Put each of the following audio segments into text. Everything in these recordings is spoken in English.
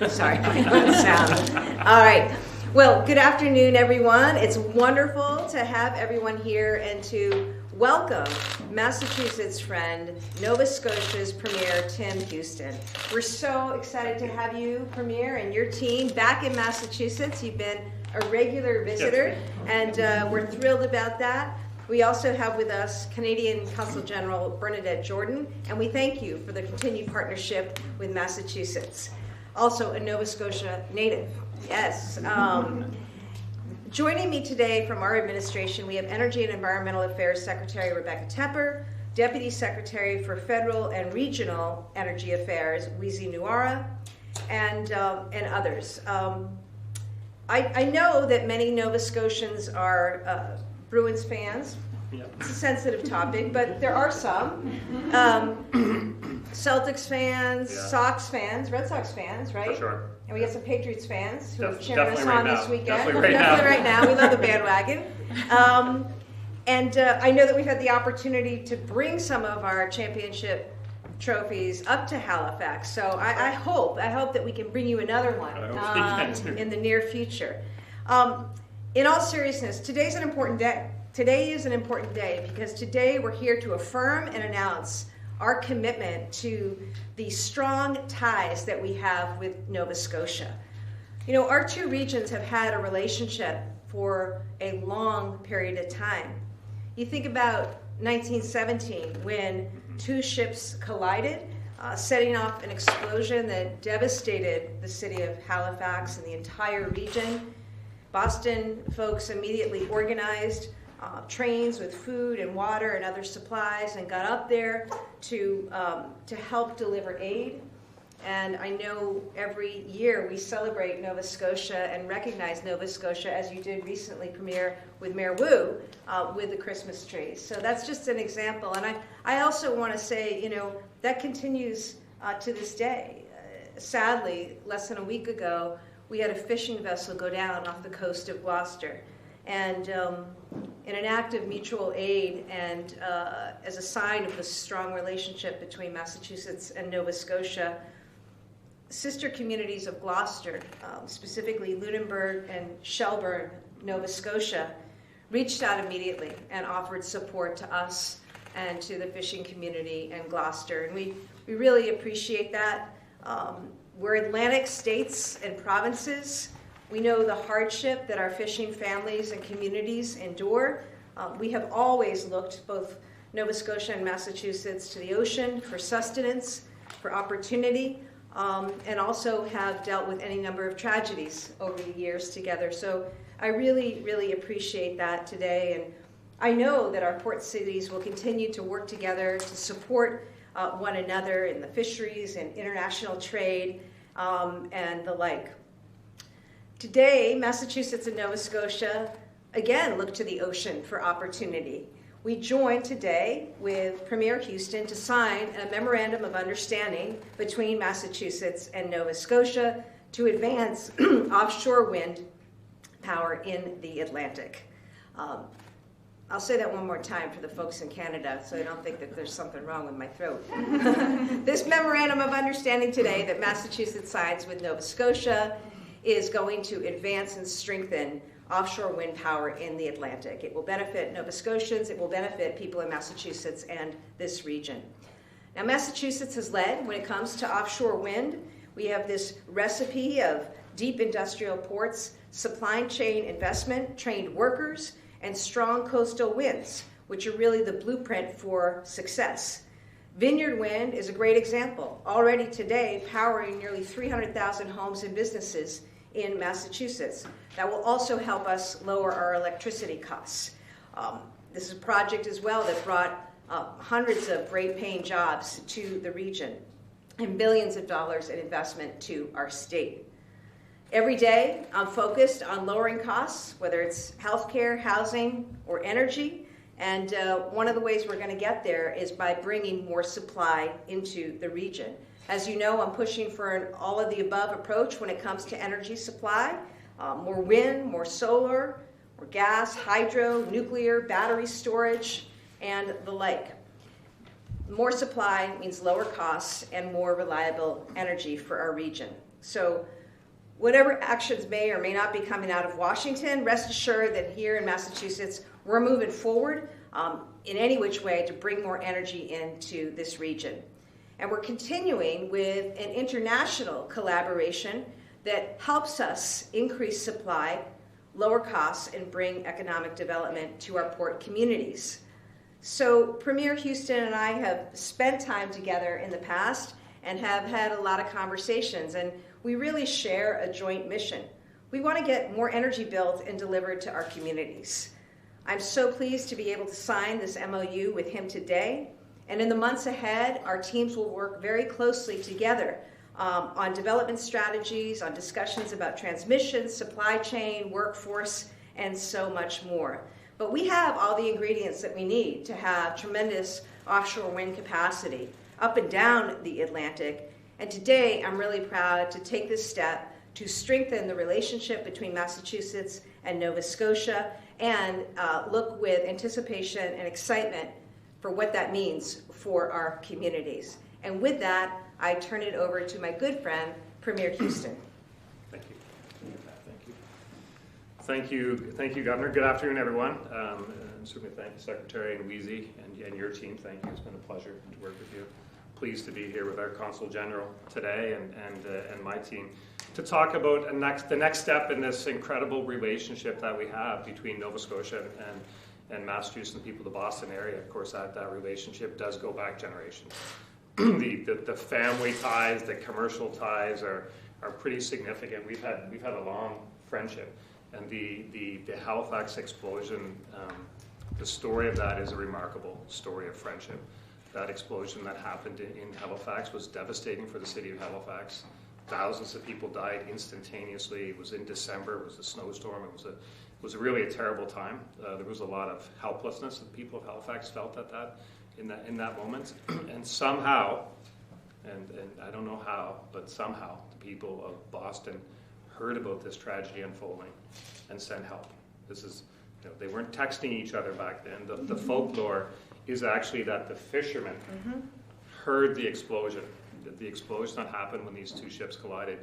Sorry, my sound. All right. Well, good afternoon, everyone. It's wonderful to have everyone here and to welcome Massachusetts friend, Nova Scotia's Premier, Tim Houston. We're so excited to have you, Premier, and your team back in Massachusetts. You've been a regular visitor, and we're thrilled about that. We also have with us Canadian Consul General Bernadette Jordan, and we thank you for the continued partnership with Massachusetts. Also a Nova Scotia native. Yes. Joining me today from our administration, we have Energy and Environmental Affairs Secretary Rebecca Tepper, Deputy Secretary for Federal and Regional Energy Affairs, Wizi Nuara, and others. I know that many Nova Scotians are Bruins fans. Yep. It's a sensitive topic, but there are some. Celtics fans, yeah. Sox fans, Red Sox fans, right? For sure. And we got some Patriots fans who are cheering us right on now. this weekend. Definitely right now. We love the bandwagon. And I know that we've had the opportunity to bring some of our championship trophies up to Halifax. So I hope that we can bring you another one in the near future. In all seriousness, today is an important day. Today is an important day because today we're here to affirm and announce our commitment to the strong ties that we have with Nova Scotia. You know, our two regions have had a relationship for a long period of time. You think about 1917 when two ships collided, setting off an explosion that devastated the city of Halifax and the entire region. Boston folks immediately organized trains with food and water and other supplies and got up there to help deliver aid. And I know every year we celebrate Nova Scotia and recognize Nova Scotia, as you did recently, Premier, with Mayor Wu, with the Christmas trees. So that's just an example. And I also want to say, you know, that continues to this day. Sadly, less than a week ago, we had a fishing vessel go down off the coast of Gloucester. And in an act of mutual aid and as a sign of the strong relationship between Massachusetts and Nova Scotia, sister communities of Gloucester, specifically Lunenburg and Shelburne, Nova Scotia, reached out immediately and offered support to us and to the fishing community in Gloucester. And we really appreciate that. We're Atlantic states and provinces. We know the hardship that our fishing families and communities endure. We have always looked, both Nova Scotia and Massachusetts, to the ocean for sustenance, for opportunity, and also have dealt with any number of tragedies over the years together. So I really, really appreciate that today. And I know that our port cities will continue to work together to support one another in the fisheries and international trade and the like. Today, Massachusetts and Nova Scotia, again, look to the ocean for opportunity. We joined today with Premier Houston to sign a memorandum of understanding between Massachusetts and Nova Scotia to advance offshore wind power in the Atlantic. I'll say that one more time for the folks in Canada so they don't think that there's something wrong with my throat. This memorandum of understanding today that Massachusetts signs with Nova Scotia is going to advance and strengthen offshore wind power in the Atlantic. It will benefit Nova Scotians, it will benefit people in Massachusetts and this region. Now, Massachusetts has led when it comes to offshore wind. We have this recipe of deep industrial ports, supply chain investment, trained workers, and strong coastal winds, which are really the blueprint for success. Vineyard Wind is a great example, already today powering nearly 300,000 homes and businesses in Massachusetts. That will also help us lower our electricity costs. This is a project as well that brought hundreds of great paying jobs to the region and billions of dollars in investment to our state. Every day, I'm focused on lowering costs, whether it's healthcare, housing, or energy. And one of the ways we're going to get there is by bringing more supply into the region. As you know, I'm pushing for an all-of-the-above approach when it comes to energy supply. More wind, more solar, more gas, hydro, nuclear, battery storage, and the like. More supply means lower costs and more reliable energy for our region. So whatever actions may or may not be coming out of Washington, rest assured that here in Massachusetts, we're moving forward in any which way to bring more energy into this region. And we're continuing with an international collaboration that helps us increase supply, lower costs, and bring economic development to our port communities. So Premier Houston and I have spent time together in the past and have had a lot of conversations, and we really share a joint mission. We want to get more energy built and delivered to our communities. I'm so pleased to be able to sign this MOU with him today, and in the months ahead, our teams will work very closely together on development strategies, on discussions about transmission, supply chain, workforce, and so much more. But we have all the ingredients that we need to have tremendous offshore wind capacity up and down the Atlantic. And today, I'm really proud to take this step to strengthen the relationship between Massachusetts and Nova Scotia and look with anticipation and excitement for what that means for our communities. And with that, I turn it over to my good friend, Premier Houston. Thank you, Governor. Good afternoon, everyone. And certainly thank you, Secretary and Wheezy and your team. Thank you. It's been a pleasure to work with you. Pleased to be here with our Consul General today and my team to talk about the next step in this incredible relationship that we have between Nova Scotia and Massachusetts and the people of the Boston area. Of course, that relationship does go back generations. The family ties, the commercial ties are pretty significant. We've had a long friendship. And the Halifax explosion, the story of that is a remarkable story of friendship. That explosion that happened in Halifax was devastating for the city of Halifax. Thousands of people died instantaneously. It was in December. It was a snowstorm. It was really a terrible time. There was a lot of helplessness that the people of Halifax felt in that moment. And somehow, and I don't know how, but somehow the people of Boston heard about this tragedy unfolding and sent help. This is, they weren't texting each other back then. The folklore is actually that the fishermen heard the explosion. The explosion that happened when these two ships collided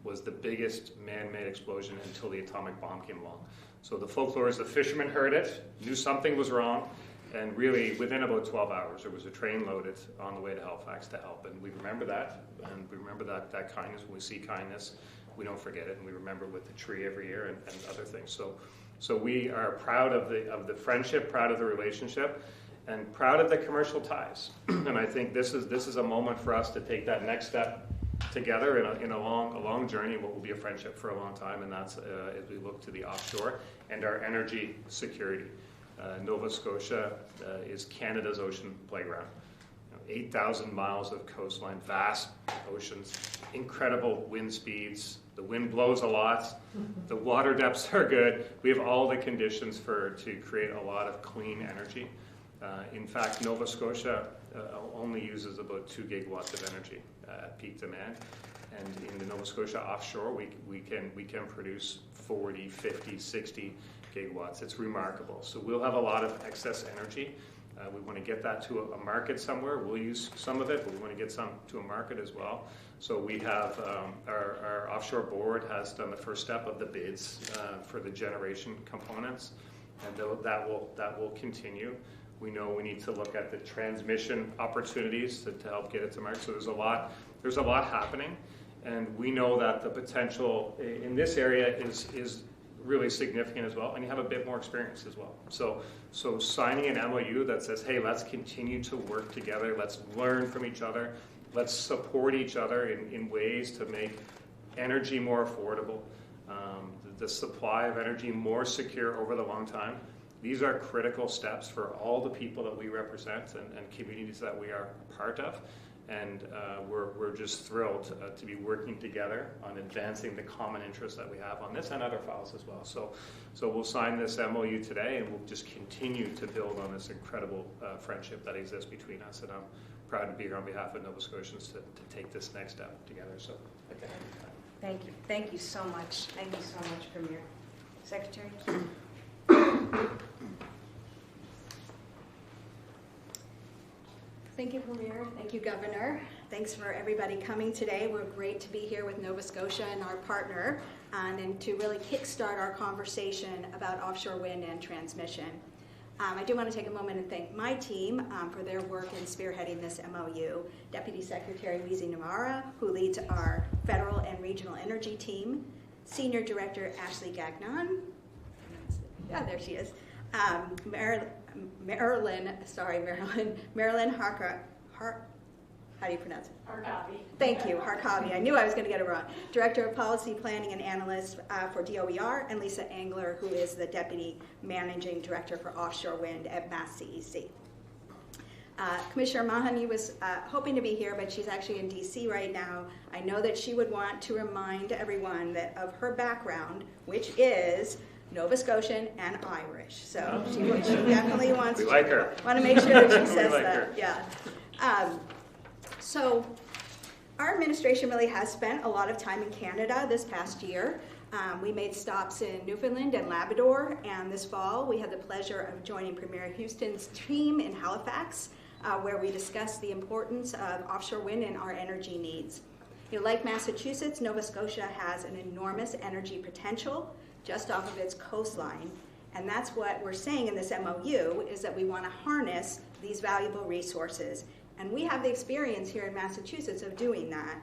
was the biggest man-made explosion until the atomic bomb came along. So the folklore is the fishermen heard it, knew something was wrong, and really within about 12 hours there was a train loaded on the way to Halifax to help. And we remember that, and we remember that kindness. When we see kindness, we don't forget it, and we remember with the tree every year and other things. So we are proud of the friendship, proud of the relationship, and proud of the commercial ties. And I think this is a moment for us to take that next step together in a long journey, what will be a friendship for a long time, and that's as we look to the offshore and our energy security. Nova Scotia is Canada's ocean playground. 8,000 miles of coastline, vast oceans, incredible wind speeds. The wind blows a lot. The water depths are good. We have all the conditions to create a lot of clean energy. In fact, Nova Scotia only uses about 2 gigawatts of energy at peak demand. And in the Nova Scotia offshore, we can produce 40, 50, 60 gigawatts. It's remarkable. So we'll have a lot of excess energy. We want to get that to a market somewhere. We'll use some of it, but we want to get some to a market as well. So we have our offshore board has done the first step of the bids for the generation components, and that will continue. We know we need to look at the transmission opportunities to help get it to market. So there's a lot happening, and we know that the potential in this area is really significant as well, and you have a bit more experience as well. So signing an MOU that says, hey, let's continue to work together, let's learn from each other, let's support each other in ways to make energy more affordable, the supply of energy more secure over the long time. These are critical steps for all the people that we represent and communities that we are part of. And we're just thrilled to be working together on advancing the common interests that we have on this and other files as well. So we'll sign this MOU today, and we'll just continue to build on this incredible friendship that exists between us. And I'm proud to be here on behalf of Nova Scotians to take this next step together. So okay. Thank you. Thank you so much. Thank you so much, Premier. Secretary? Thank you, Premier. Thank you, Governor. Thanks for everybody coming today. We're great to be here with Nova Scotia and our partner, and to really kickstart our conversation about offshore wind and transmission. I do want to take a moment and thank my team for their work in spearheading this MOU. Deputy Secretary Wizy Namara, who leads our federal and regional energy team. Senior Director Ashley Gagnon. Yeah, there she is. Marilyn Harka, how do you pronounce it? Harkavi. Thank you, Harkavi. I knew I was going to get it wrong. Director of Policy Planning and Analyst for DOER, and Lisa Angler, who is the Deputy Managing Director for Offshore Wind at Mass CEC. Commissioner Mahoney was hoping to be here, but she's actually in DC right now. I know that she would want to remind everyone that of her background, which is Nova Scotian and Irish. So she definitely wants We like her. Want to make sure that she says like that. her. Yeah. So our administration really has spent a lot of time in Canada this past year. We made stops in Newfoundland and Labrador, and this fall we had the pleasure of joining Premier Houston's team in Halifax, where we discussed the importance of offshore wind and our energy needs. You know, like Massachusetts, Nova Scotia has an enormous energy potential just off of its coastline, and that's what we're saying in this MOU, is that we want to harness these valuable resources. And we have the experience here in Massachusetts of doing that.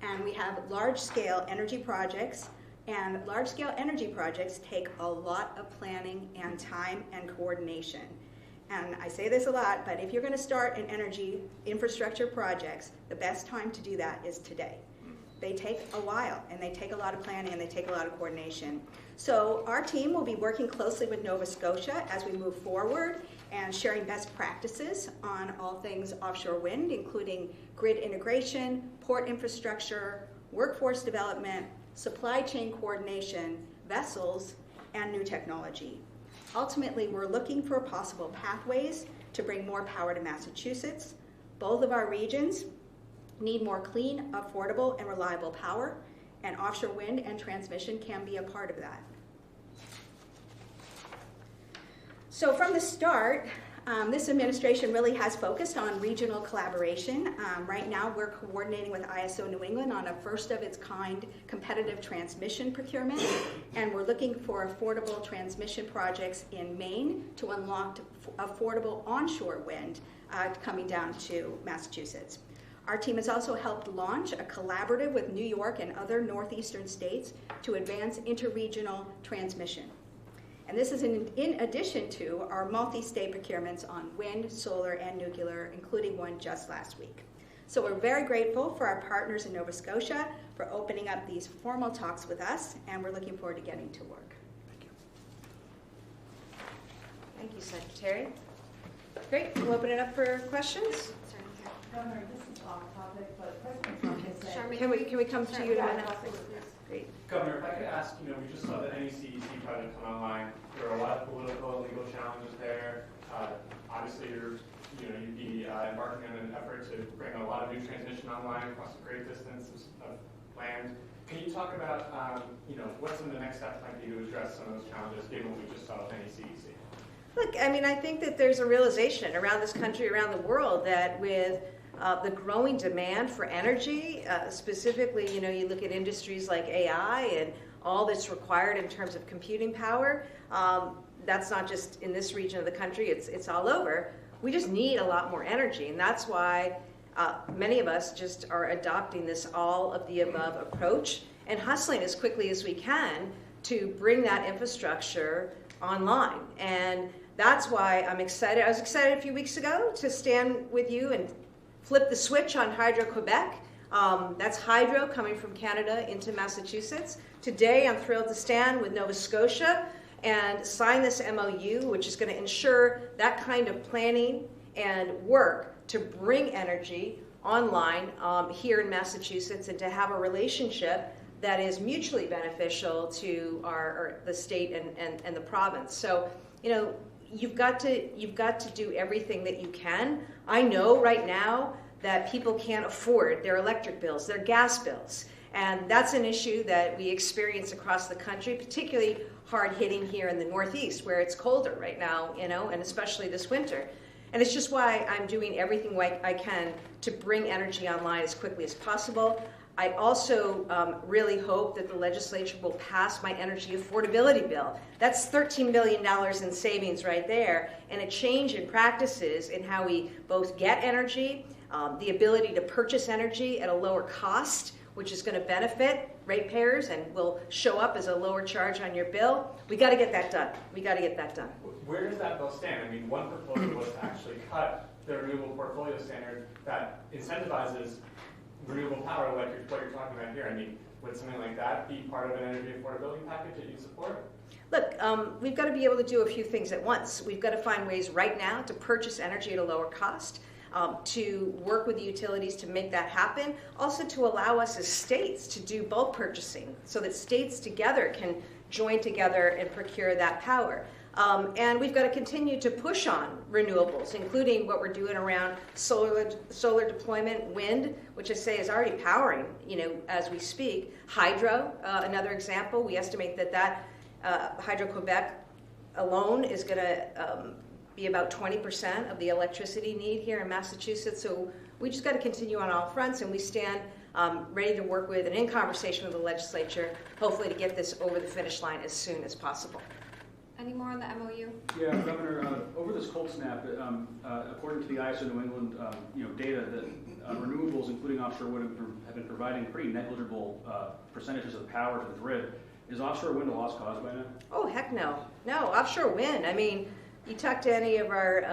And we have large-scale energy projects, and large-scale energy projects take a lot of planning and time and coordination. And I say this a lot, but if you're going to start an energy infrastructure projects, the best time to do that is today. They take a while, and they take a lot of planning, and they take a lot of coordination. So our team will be working closely with Nova Scotia as we move forward and sharing best practices on all things offshore wind, including grid integration, port infrastructure, workforce development, supply chain coordination, vessels, and new technology. Ultimately, we're looking for possible pathways to bring more power to Massachusetts. Both of our regions need more clean, affordable, and reliable power, and offshore wind and transmission can be a part of that. So from the start, this administration really has focused on regional collaboration. Right now, we're coordinating with ISO New England on a first-of-its-kind competitive transmission procurement, and we're looking for affordable transmission projects in Maine to unlock affordable onshore wind coming down to Massachusetts. Our team has also helped launch a collaborative with New York and other northeastern states to advance interregional transmission. And this is in addition to our multi-state procurements on wind, solar, and nuclear, including one just last week. So we're very grateful for our partners in Nova Scotia for opening up these formal talks with us, and we're looking forward to getting to work. Thank you, Secretary. Great, we'll open it up for questions. Governor, this is off topic, but President Trump has said... Can we come to you in a minute? Great. Governor, if I could ask, we just saw the NECEC project come online. There are a lot of political and legal challenges there. Obviously, you'd be embarking on an effort to bring a lot of new transmission online across a great distance of land. Can you talk about, what some of the next steps might be to address some of those challenges, given what we just saw with NECEC? Look, I mean, I think that there's a realization around this country, around the world, that with the growing demand for energy, specifically, you look at industries like AI and all that's required in terms of computing power. That's not just in this region of the country, it's all over. We just need a lot more energy, and that's why many of us just are adopting this all-of-the-above approach and hustling as quickly as we can to bring that infrastructure online. And that's why I'm excited. I was excited a few weeks ago to stand with you and flip the switch on Hydro-Quebec. That's hydro coming from Canada into Massachusetts. Today, I'm thrilled to stand with Nova Scotia and sign this MOU, which is going to ensure that kind of planning and work to bring energy online here in Massachusetts, and to have a relationship that is mutually beneficial to the state and the province. So, you've got to do everything that you can. I know right now that people can't afford their electric bills, their gas bills. And that's an issue that we experience across the country, particularly hard hitting here in the Northeast, where it's colder right now, and especially this winter. And it's just why I'm doing everything I can to bring energy online as quickly as possible. I also really hope that the legislature will pass my energy affordability bill. That's $13 billion in savings right there, and a change in practices in how we both get energy, the ability to purchase energy at a lower cost, which is going to benefit ratepayers and will show up as a lower charge on your bill. We got to get that done. We got to get that done. Where does that bill stand? I mean, one proposal was to actually cut the renewable portfolio standard that incentivizes renewable power, like what you're talking about here. I mean, would something like that be part of an energy affordability package that you support? Look, we've got to be able to do a few things at once. We've got to find ways right now to purchase energy at a lower cost, to work with the utilities to make that happen, also to allow us as states to do bulk purchasing so that states together can join together and procure that power. And we've got to continue to push on renewables, including what we're doing around solar deployment, wind, which I say is already powering, as we speak. Hydro, another example. We estimate that Hydro-Quebec alone is going to be about 20% of the electricity need here in Massachusetts. So we just got to continue on all fronts, and we stand ready to work with and in conversation with the legislature, hopefully to get this over the finish line as soon as possible. Any more on the MOU? Yeah, Governor, over this cold snap, according to the ISO New England data, that renewables, including offshore wind, have been providing pretty negligible percentages of power to the grid. Is offshore wind a lost cause by now? Oh, heck no. No, offshore wind. I mean, you talk to any of our,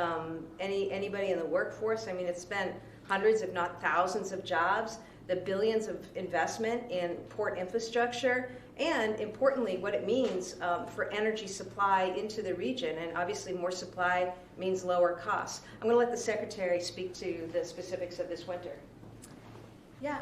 anybody in the workforce, I mean, it's spent hundreds, if not thousands of jobs, the billions of investment in port infrastructure, and importantly, what it means for energy supply into the region. And obviously, more supply means lower costs. I'm going to let the Secretary speak to the specifics of this winter. Yeah,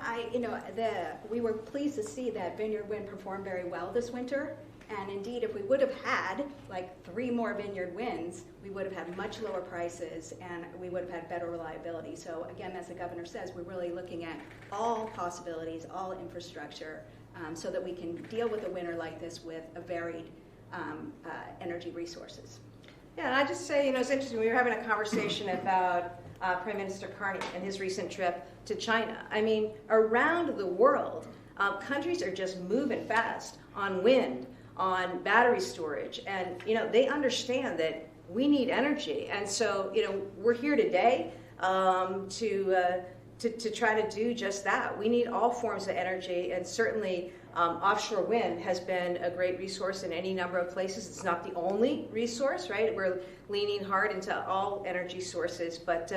we were pleased to see that Vineyard Wind performed very well this winter. And indeed, if we would have had like 3 more Vineyard Winds, we would have had much lower prices and we would have had better reliability. So again, as the governor says, we're really looking at all possibilities, all infrastructure, so that we can deal with a winter like this with a varied energy resources. Yeah, and I just say, it's interesting, we were having a conversation about Prime Minister Carney and his recent trip to China. I mean, around the world, countries are just moving fast on wind, on battery storage, and they understand that we need energy, and so we're here today to try to do just that. We need all forms of energy, and certainly offshore wind has been a great resource in any number of places. It's not the only resource, right? We're leaning hard into all energy sources, but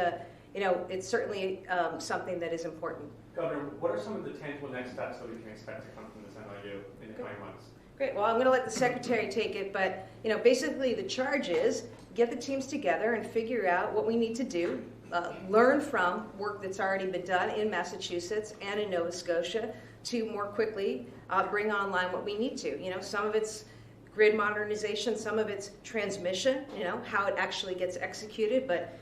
it's certainly something that is important. Governor, what are some of the tangible next steps that we can expect to come from this MOU in the coming months? Great. Well, I'm going to let the Secretary take it, but basically the charge is get the teams together and figure out what we need to do, learn from work that's already been done in Massachusetts and in Nova Scotia to more quickly bring online what we need to. Some of it's grid modernization, some of it's transmission, how it actually gets executed, but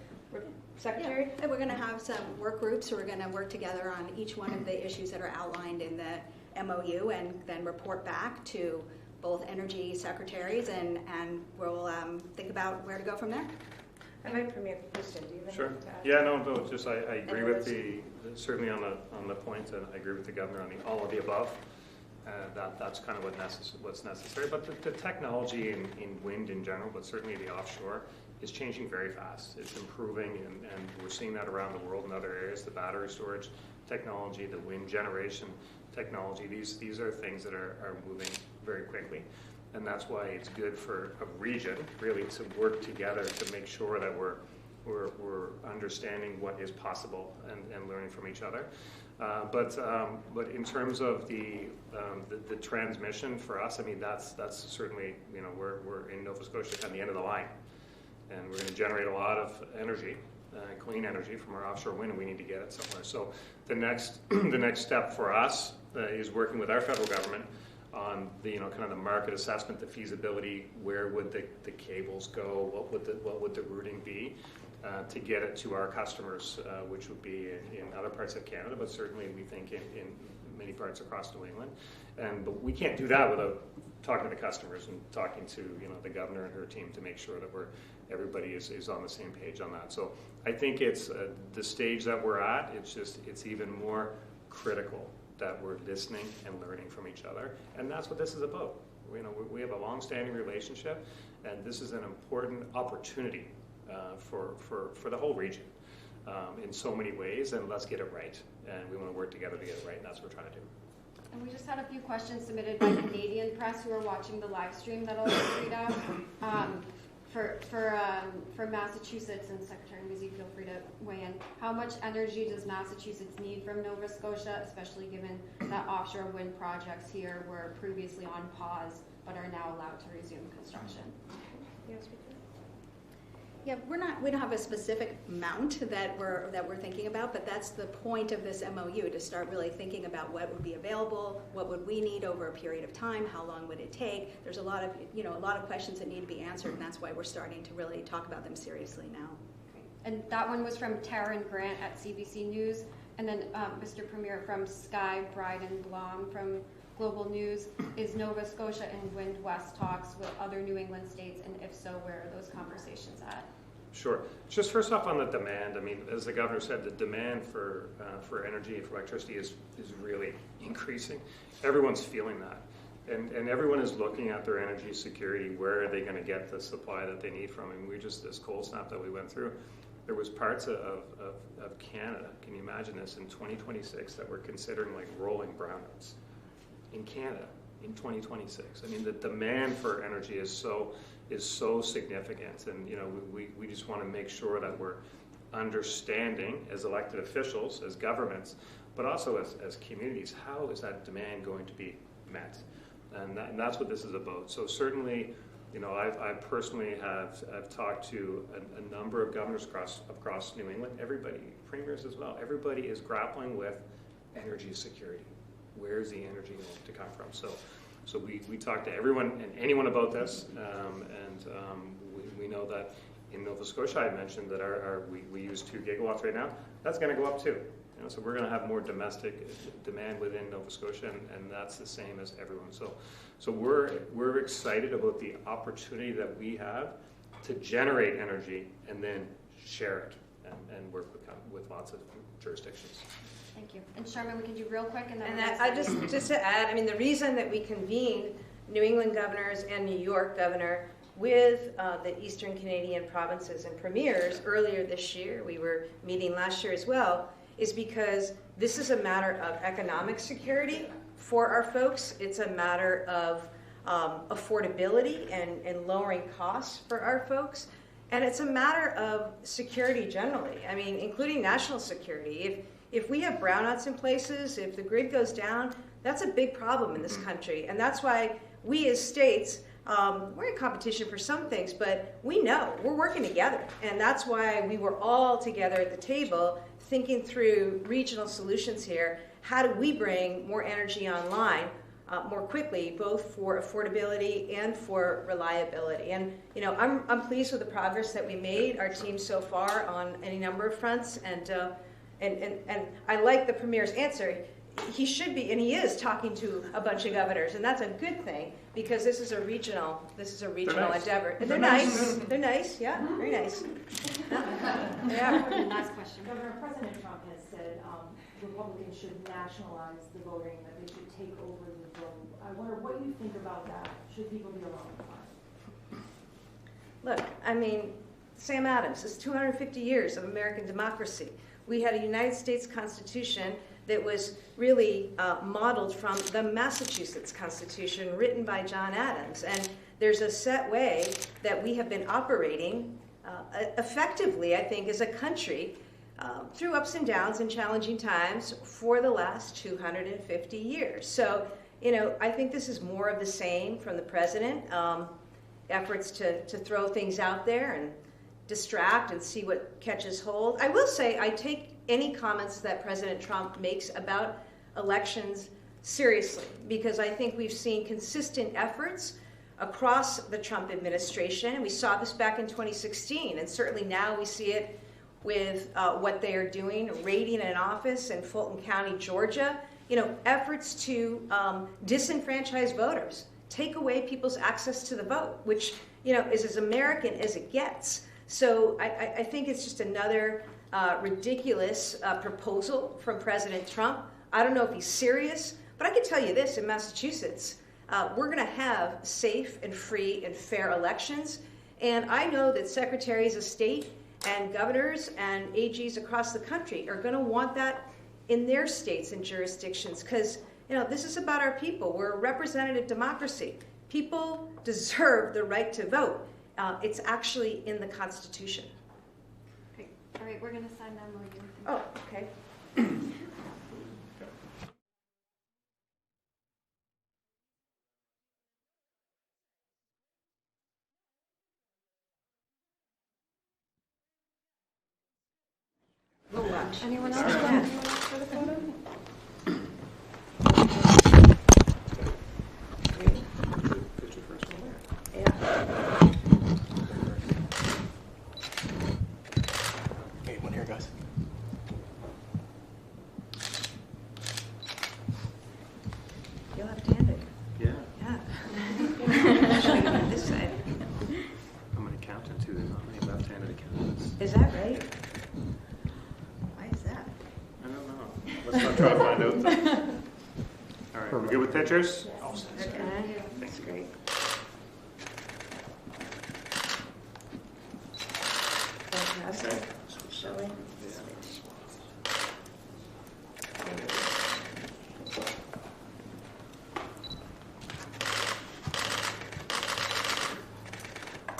Secretary? Yeah, we're going to have some work groups who are going to work together on each one of the issues that are outlined in the MOU and then report back to both energy secretaries, and we'll think about where to go from there. I might Premier Houston, do you have Sure. anything to add? Yeah, no, just I agree with certainly on the point, and I agree with the governor on all of the above. That's kind of what's necessary. But the technology in wind in general, but certainly the offshore, is changing very fast. It's improving, and we're seeing that around the world in other areas. The battery storage technology, the wind generation technology, these are things that are moving very quickly. And that's why it's good for a region really to work together to make sure that we're understanding what is possible and learning from each other. But in terms of the transmission for us, I mean that's certainly we're in Nova Scotia at the end of the line, and we're going to generate a lot of energy, clean energy from our offshore wind, and we need to get it somewhere. So the next step for us is working with our federal government on the kind of the market assessment, the feasibility, where would the cables go, what would the routing be to get it to our customers, which would be in other parts of Canada, but certainly we think in many parts across New England, but we can't do that without talking to customers and talking to the governor and her team to make sure that everybody is on the same page on that. So I think it's the stage that we're at. It's even more critical that we're listening and learning from each other, and that's what this is about. We have a long-standing relationship, and this is an important opportunity for the whole region in so many ways. And let's get it right. And we want to work together to get it right, and that's what we're trying to do. And we just had a few questions submitted by Canadian press who are watching the live stream that I'll read out. For Massachusetts, and Secretary Weezy, feel free to weigh in. How much energy does Massachusetts need from Nova Scotia, especially given that offshore wind projects here were previously on pause but are now allowed to resume construction? Yes, we can. Yeah, we don't have a specific amount that we're thinking about, but that's the point of this MOU, to start really thinking about what would be available, what would we need over a period of time, how long would it take. There's a lot of questions that need to be answered, and that's why we're starting to really talk about them seriously now. Great. And that one was from Taryn Grant at CBC News, and then Mr. Premier from Sky Bryden Blom from Global News. Is Nova Scotia in Wind West talks with other New England states, and if so, where are those conversations at? Sure. Just first off on the demand, I mean, as the governor said, the demand for energy and for electricity is really increasing. Everyone's feeling that. And everyone is looking at their energy security. Where are they going to get the supply that they need from? And this cold snap that we went through, there was parts of Canada, can you imagine this, in 2026 that we're considering like rolling brownouts in Canada in 2026. I mean, the demand for energy is so significant, and we just want to make sure that we're understanding as elected officials, as governments, but also as communities, how is that demand going to be met, and that's what this is about. So certainly, I personally have talked to a number of governors across New England, everybody, premiers as well. Everybody is grappling with energy security. Where's the energy going to come from? So we talk to everyone and anyone about this, and we know that in Nova Scotia, I mentioned that we use 2 gigawatts right now. That's going to go up too. So we're going to have more domestic demand within Nova Scotia, and that's the same as everyone. So we're excited about the opportunity that we have to generate energy and then share it and work with lots of jurisdictions. Thank you. And Sherman, we can do real quick, and then I just to add, I mean, the reason that we convened New England governors and New York governor with the Eastern Canadian provinces and premiers earlier this year, we were meeting last year as well, is because this is a matter of economic security for our folks. It's a matter of affordability and lowering costs for our folks. And it's a matter of security generally, I mean, including national security. If we have brownouts in places, if the grid goes down, that's a big problem in this country. And that's why we as states, we're in competition for some things, but we know we're working together. And that's why we were all together at the table thinking through regional solutions here. How do we bring more energy online more quickly, both for affordability and for reliability? And I'm pleased with the progress that we made, our team so far, on any number of fronts. And I like the Premier's answer. He should be, and he is, talking to a bunch of governors, and that's a good thing, because this is a regional endeavor. And they're nice. They're nice. Yeah, very nice. Yeah. Last question. Governor, President Trump has said Republicans should nationalize the voting, that they should take over the vote. I wonder what you think about that. Should people be allowed? Look, I mean, Sam Adams, this is 250 years of American democracy. We had a United States Constitution that was really modeled from the Massachusetts Constitution, written by John Adams. And there's a set way that we have been operating effectively, I think, as a country through ups and downs and challenging times for the last 250 years. So, I think this is more of the same from the president, efforts to throw things out there and distract and see what catches hold. I will say I take any comments that President Trump makes about elections seriously, because I think we've seen consistent efforts across the Trump administration. We saw this back in 2016, and certainly now we see it with what they are doing, raiding an office in Fulton County, Georgia. efforts to disenfranchise voters, take away people's access to the vote, which, is as American as it gets. So I think it's just another ridiculous proposal from President Trump. I don't know if he's serious, but I can tell you this, in Massachusetts, we're going to have safe and free and fair elections. And I know that secretaries of state and governors and AGs across the country are going to want that in their states and jurisdictions, because this is about our people. We're a representative democracy. People deserve the right to vote. It's actually in the Constitution. Great. All right, we're going to sign that motion. Oh, okay. We'll watch. Anyone else? Yeah. Anyone else for the photo? Hey, one here, guys. You'll have handed. Yeah, Yeah. Show you on this side. I'm an accountant too. There's not many left-handed accountants. Is that right? Why is that? I don't know. Let's not try to find out. Then. All right, we're good with pictures? Okay. That's great. Fantastic. Shall we?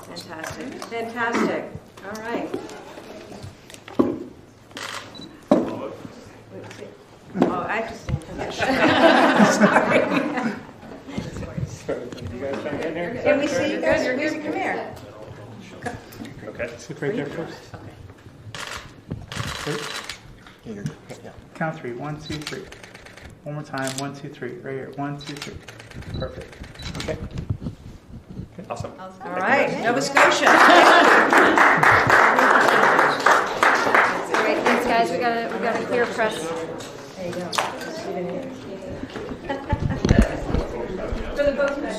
Fantastic. Fantastic. All right. Wait, see. Oh, I have to stand for this. Sorry. You guys trying to get in here? Can we see you guys? Come here. Okay. Sit right there first. Yeah, you're good. Yeah. Count three. 1, 2, 3. One more time. 1, 2, 3. Right here. 1, 2, 3. Perfect. Okay. Awesome. All right, Nova Scotia. All right, thanks, guys. We got a clear press. There you go. For the both men.